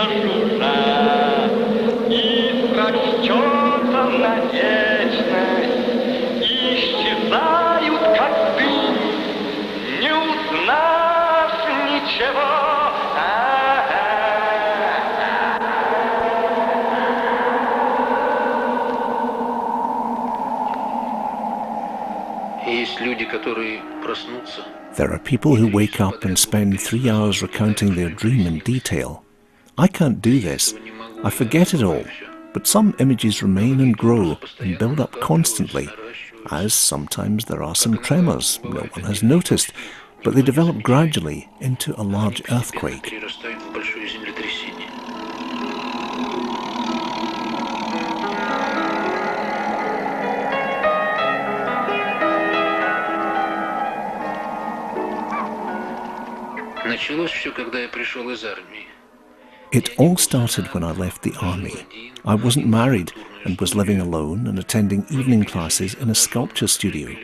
чужа и с расчетом на вечность исчезают, как дым, не узнав ничего. There are people who wake up and spend 3 hours recounting their dream in detail. I can't do this. I forget it all. But some images remain and grow and build up constantly, as sometimes there are some tremors no one has noticed, but they develop gradually into a large earthquake. It all started when I left the army. I wasn't married and was living alone and attending evening classes in a sculpture studio.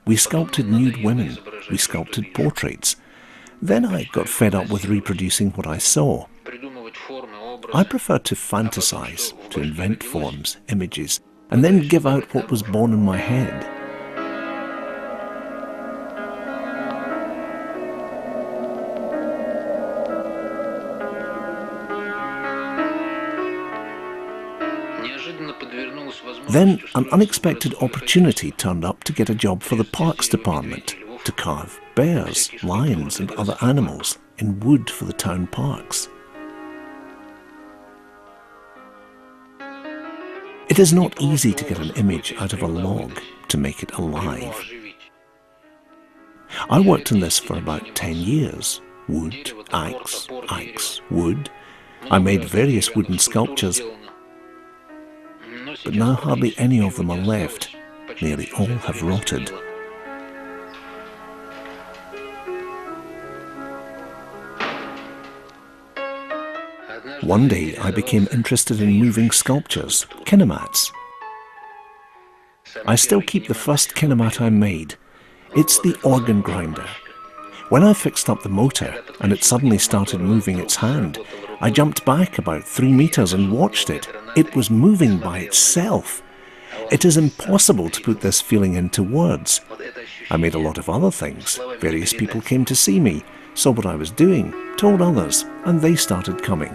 We sculpted nude women, we sculpted portraits. Then I got fed up with reproducing what I saw. I preferred to fantasize, to invent forms, images, and then give out what was born in my head. Then an unexpected opportunity turned up to get a job for the Parks Department, to carve bears, lions and other animals in wood for the town parks. It is not easy to get an image out of a log to make it alive. I worked on this for about 10 years. Wood, axe, wood. I made various wooden sculptures, but now hardly any of them are left. Nearly all have rotted. One day I became interested in moving sculptures, kinemats. I still keep the first kinemat I made. It's the organ grinder. When I fixed up the motor and it suddenly started moving its hand, I jumped back about 3 meters and watched it. It was moving by itself. It is impossible to put this feeling into words. I made a lot of other things. Various people came to see me, saw what I was doing, told others, and they started coming.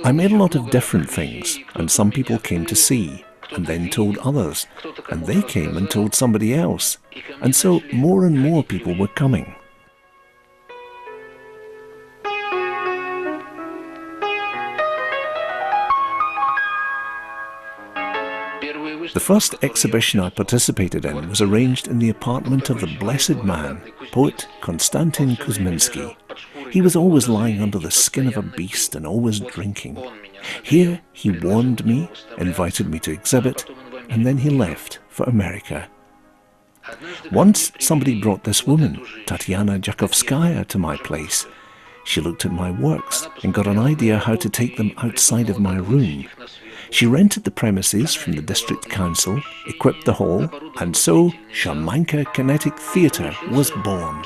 I made a lot of different things, and some people came to see, and then told others, and they came and told somebody else, and so more and more people were coming. The first exhibition I participated in was arranged in the apartment of the blessed man, poet Konstantin Kuzminsky. He was always lying under the skin of a beast and always drinking. Here he warned me, invited me to exhibit, and then he left for America. Once somebody brought this woman, Tatiana Jakovskaya, to my place. She looked at my works and got an idea how to take them outside of my room. She rented the premises from the district council, equipped the hall, and so Sharmanka Kinetic Theatre was born.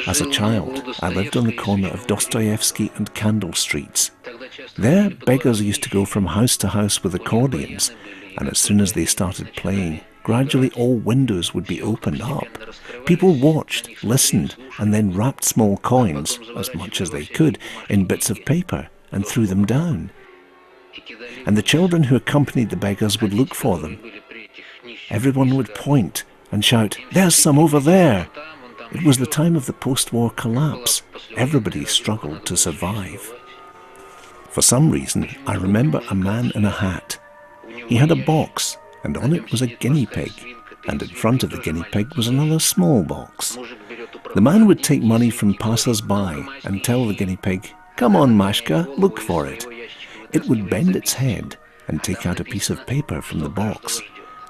As a child, I lived on the corner of Dostoevsky and Candle Streets. There, beggars used to go from house to house with accordions. And as soon as they started playing, gradually all windows would be opened up. People watched, listened, and then wrapped small coins, as much as they could, in bits of paper and threw them down. And the children who accompanied the beggars would look for them. Everyone would point and shout, "There's some over there!" It was the time of the post-war collapse. Everybody struggled to survive. For some reason, I remember a man in a hat. He had a box, and on it was a guinea pig, and in front of the guinea pig was another small box. The man would take money from passers-by and tell the guinea pig, "Come on, Mashka, look for it." It would bend its head and take out a piece of paper from the box,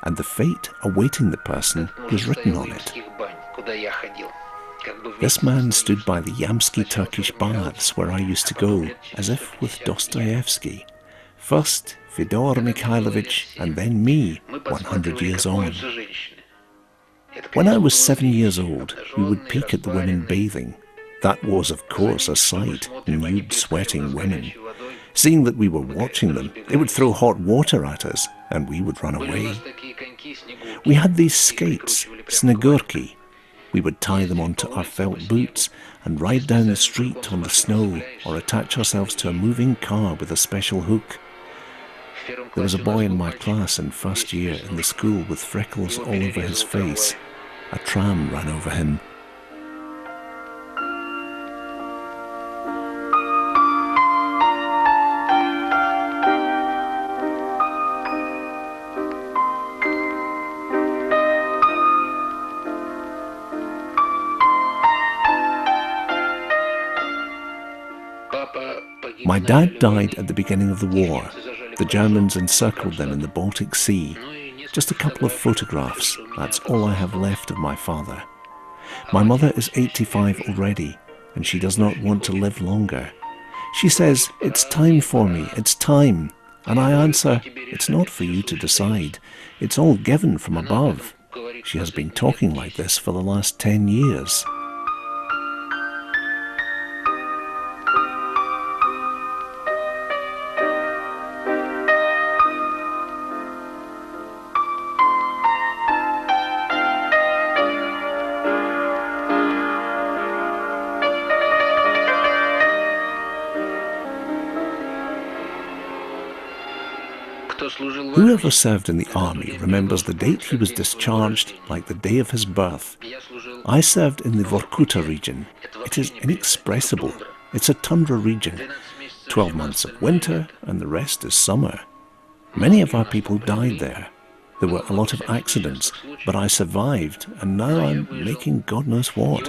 and the fate awaiting the person was written on it. This man stood by the Yamsky Turkish baths where I used to go, as if with Dostoevsky. First Fyodor Mikhailovich, and then me, 100 years on. When I was 7 years old, we would peek at the women bathing. That was, of course, a sight, nude, sweating women. Seeing that we were watching them, they would throw hot water at us, and we would run away. We had these skates, snegurki. We would tie them onto our felt boots and ride down the street on the snow, or attach ourselves to a moving car with a special hook. There was a boy in my class in first year in the school with freckles all over his face. A tram ran over him. My dad died at the beginning of the war. The Germans encircled them in the Baltic Sea. Just a couple of photographs, that's all I have left of my father. My mother is 85 already, and she does not want to live longer. She says, "It's time for me, it's time." And I answer, "It's not for you to decide. It's all given from above." She has been talking like this for the last 10 years. Whoever served in the army remembers the date he was discharged like the day of his birth. I served in the Vorkuta region. It is inexpressible. It's a tundra region. 12 months of winter and the rest is summer. Many of our people died there. There were a lot of accidents, but I survived, and now I'm making God knows what.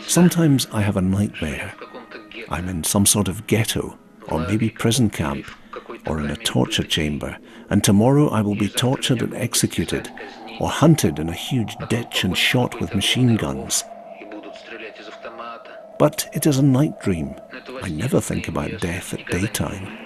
Sometimes I have a nightmare. I'm in some sort of ghetto, or maybe prison camp, or in a torture chamber, and tomorrow I will be tortured and executed, or hunted in a huge ditch and shot with machine guns. But it is a night dream. I never think about death at daytime.